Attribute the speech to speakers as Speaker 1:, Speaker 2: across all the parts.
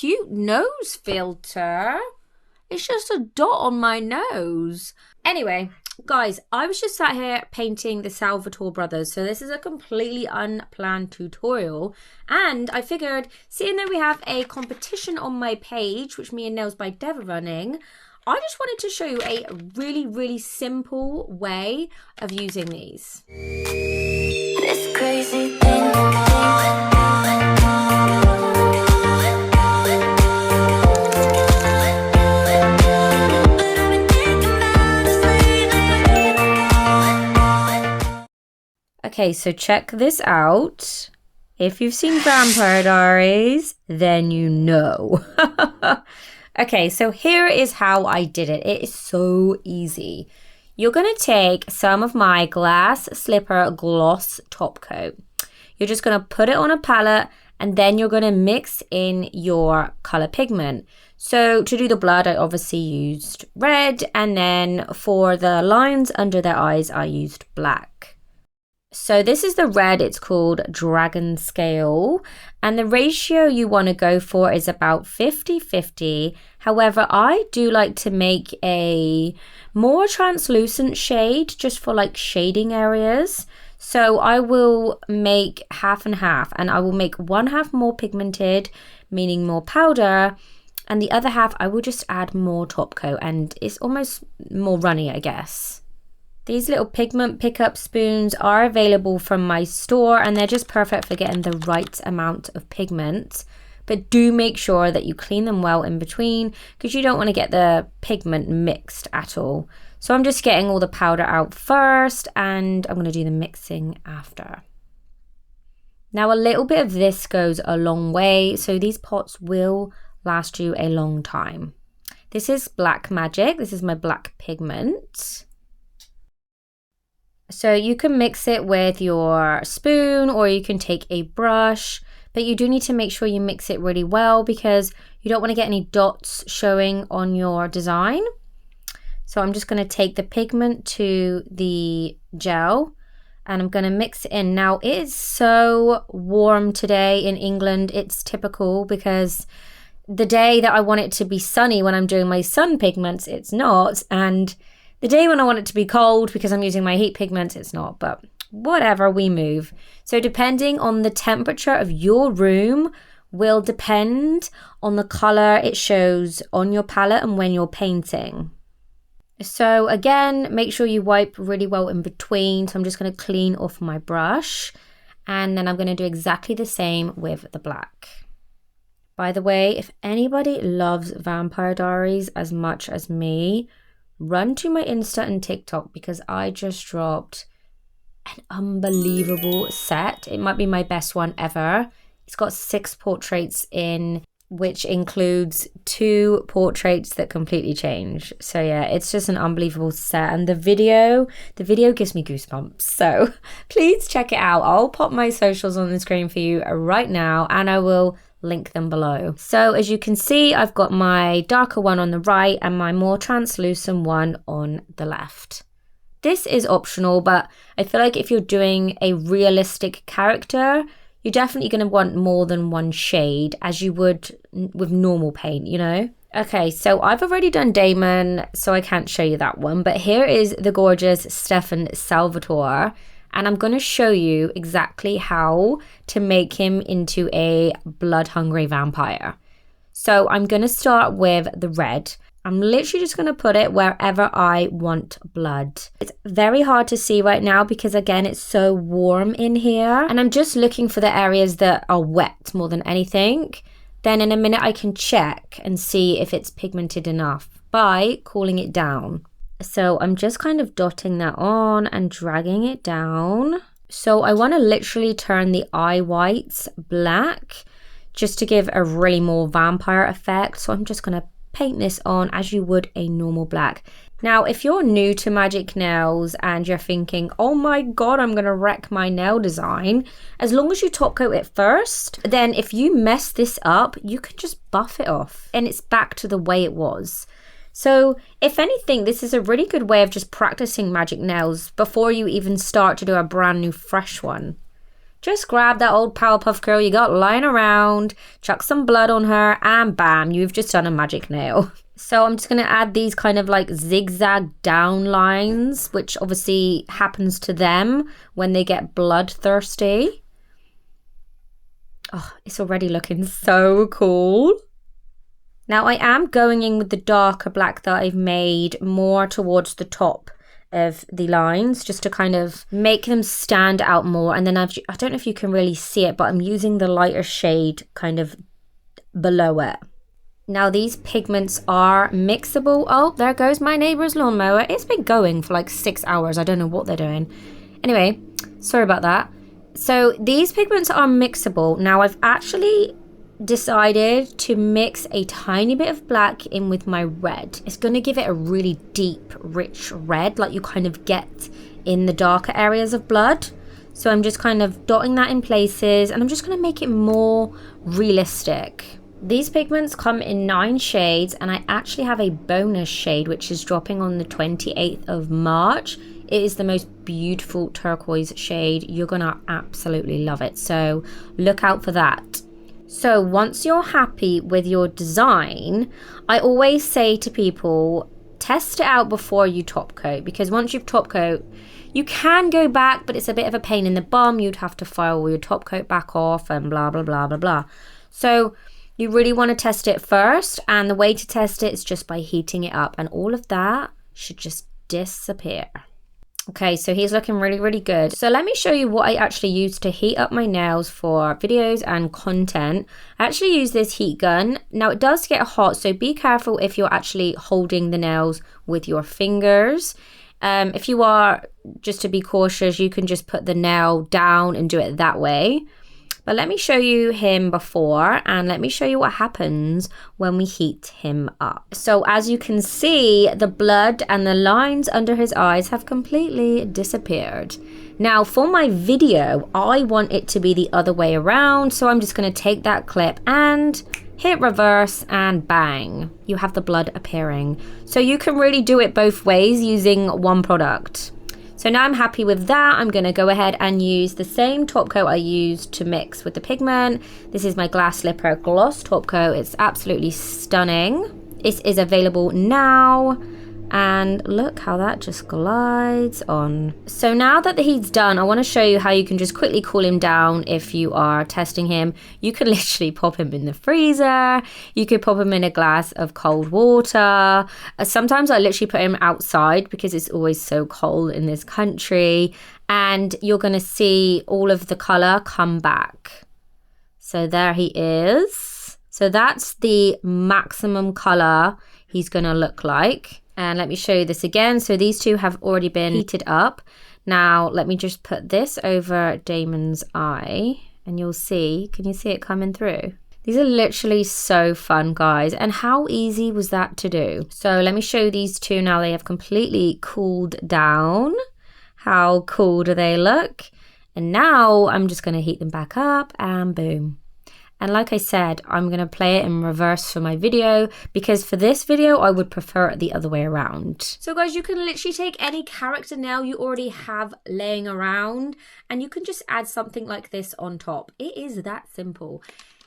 Speaker 1: cute nose filter. It's just a dot on my nose. Anyway, guys, I was just sat here painting the Salvatore brothers. So this is a completely unplanned tutorial. And I figured, seeing that we have a competition on my page, which me and Nails by Dev are running, I just wanted to show you a really, really simple way of using these. This crazy thing. Okay, so check this out. If you've seen Vampire Diaries, then you know. Okay, so here is how I did it. It is so easy. You're going to take some of my Glass Slipper Gloss Top Coat. You're just going to put it on a palette, and then you're going to mix in your color pigment. So to do the blood, I obviously used red, and then for the lines under their eyes, I used black. So this is the red, it's called Dragon Scale, and the ratio you want to go for is about 50-50. However, I do like to make a more translucent shade just for like shading areas. So I will make half and half, and I will make one half more pigmented, meaning more powder, and the other half I will just add more top coat, and it's almost more runny, I guess. These little pigment pickup spoons are available from my store, and they're just perfect for getting the right amount of pigment. But do make sure that you clean them well in between, because you don't want to get the pigment mixed at all. So I'm just getting all the powder out first, and I'm going to do the mixing after. Now a little bit of this goes a long way, so these pots will last you a long time. This is Black Magic. This is my black pigment. So you can mix it with your spoon, or you can take a brush, but you do need to make sure you mix it really well, because you don't want to get any dots showing on your design. So I'm just going to take the pigment to the gel, and I'm going to mix it in. Now it is so warm today in England. It's typical, because the day that I want it to be sunny when I'm doing my sun pigments, it's not, and the day when I want it to be cold because I'm using my heat pigments, it's not, but whatever, we move. So depending on the temperature of your room will depend on the color it shows on your palette and when you're painting. So again, make sure you wipe really well in between. So I'm just going to clean off my brush, and then I'm going to do exactly the same with the black. By the way, if anybody loves Vampire Diaries as much as me, run to my Insta and TikTok, because I just dropped an unbelievable set. It might be my best one ever. It's got 6 portraits in, which includes 2 portraits that completely change. So yeah, it's just an unbelievable set, and the video gives me goosebumps. So please check it out. I'll pop my socials on the screen for you right now, and I will link them below. So as you can see, I've got my darker one on the right and my more translucent one on the left. This is optional, but I feel like if you're doing a realistic character, you're definitely going to want more than one shade, as you would with normal paint, you know? Okay, so I've already done Damon, so I can't show you that one, but here is the gorgeous Stefan Salvatore. And I'm going to show you exactly how to make him into a blood-hungry vampire. So I'm going to start with the red. I'm literally just going to put it wherever I want blood. It's very hard to see right now because, again, it's so warm in here. And I'm just looking for the areas that are wet more than anything. Then in a minute I can check and see if it's pigmented enough by cooling it down. So I'm just kind of dotting that on and dragging it down. So I want to literally turn the eye whites black just to give a really more vampire effect. So I'm just going to paint this on as you would a normal black. Now, if you're new to magic nails and you're thinking, oh my god, I'm going to wreck my nail design, as long as you top coat it first, then if you mess this up, you can just buff it off and it's back to the way it was. So if anything, this is a really good way of just practicing magic nails before you even start to do a brand new fresh one. Just grab that old Powerpuff Girl you got lying around, chuck some blood on her, and bam, you've just done a magic nail. So I'm just going to add these kind of like zigzag down lines, which obviously happens to them when they get bloodthirsty. Oh, it's already looking so cool. Now I am going in with the darker black that I've made more towards the top of the lines, just to kind of make them stand out more. And then I don't know if you can really see it, but I'm using the lighter shade kind of below it. Now these pigments are mixable. Oh, there goes my neighbor's lawnmower. It's been going for like 6 hours. I don't know what they're doing. Anyway, sorry about that. So these pigments are mixable. Now I've actually decided to mix a tiny bit of black in with my red. It's going to give it a really deep, rich red like you kind of get in the darker areas of blood. So I'm just kind of dotting that in places, and I'm just going to make it more realistic. These pigments come in 9 shades, and I actually have a bonus shade which is dropping on the 28th of March. It is the most beautiful turquoise shade. You're gonna absolutely love it, so look out for that. So once you're happy with your design, I always say to people, test it out before you top coat, because once you've top coat, you can go back, but it's a bit of a pain in the bum. You'd have to file all your top coat back off and blah, blah, blah, blah, blah. So you really want to test it first, and the way to test it is just by heating it up, and all of that should just disappear. Okay, so he's looking really, really good. So let me show you what I actually use to heat up my nails for videos and content. I actually use this heat gun. Now it does get hot, so be careful if you're actually holding the nails with your fingers. If you are, just to be cautious, you can just put the nail down and do it that way. But let me show you him before, and let me show you what happens when we heat him up. So as you can see, the blood and the lines under his eyes have completely disappeared. Now for my video, I want it to be the other way around. So I'm just going to take that clip and hit reverse, and bang, you have the blood appearing. So you can really do it both ways using one product. So now I'm happy with that. I'm going to go ahead and use the same top coat I used to mix with the pigment. This is my Glass Slipper Gloss top coat. It's absolutely stunning. It is available now. And look how that just glides on. So now that the heat's done, I want to show you how you can just quickly cool him down if you are testing him. You can literally pop him in the freezer. You could pop him in a glass of cold water. Sometimes I literally put him outside because it's always so cold in this country. And you're going to see all of the color come back. So there he is. So that's the maximum color he's going to look like. And let me show you this again. So these two have already been heated up. Now let me just put this over Damon's eye, and you'll see, can you see it coming through? These are literally so fun, guys. And how easy was that to do? So let me show you these two now. They have completely cooled down. How cool do they look? And now I'm just going to heat them back up, and boom. And like I said, I'm going to play it in reverse for my video, because for this video, I would prefer it the other way around. So guys, you can literally take any character nail you already have laying around, and you can just add something like this on top. It is that simple.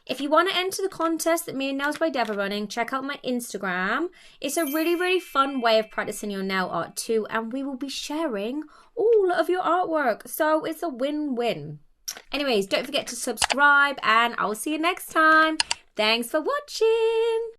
Speaker 1: If you want to enter the contest that me and Nails by Dev are running, check out my Instagram. It's a really, really fun way of practicing your nail art too, and we will be sharing all of your artwork. So it's a win-win. Anyways, don't forget to subscribe, and I'll see you next time. Thanks for watching.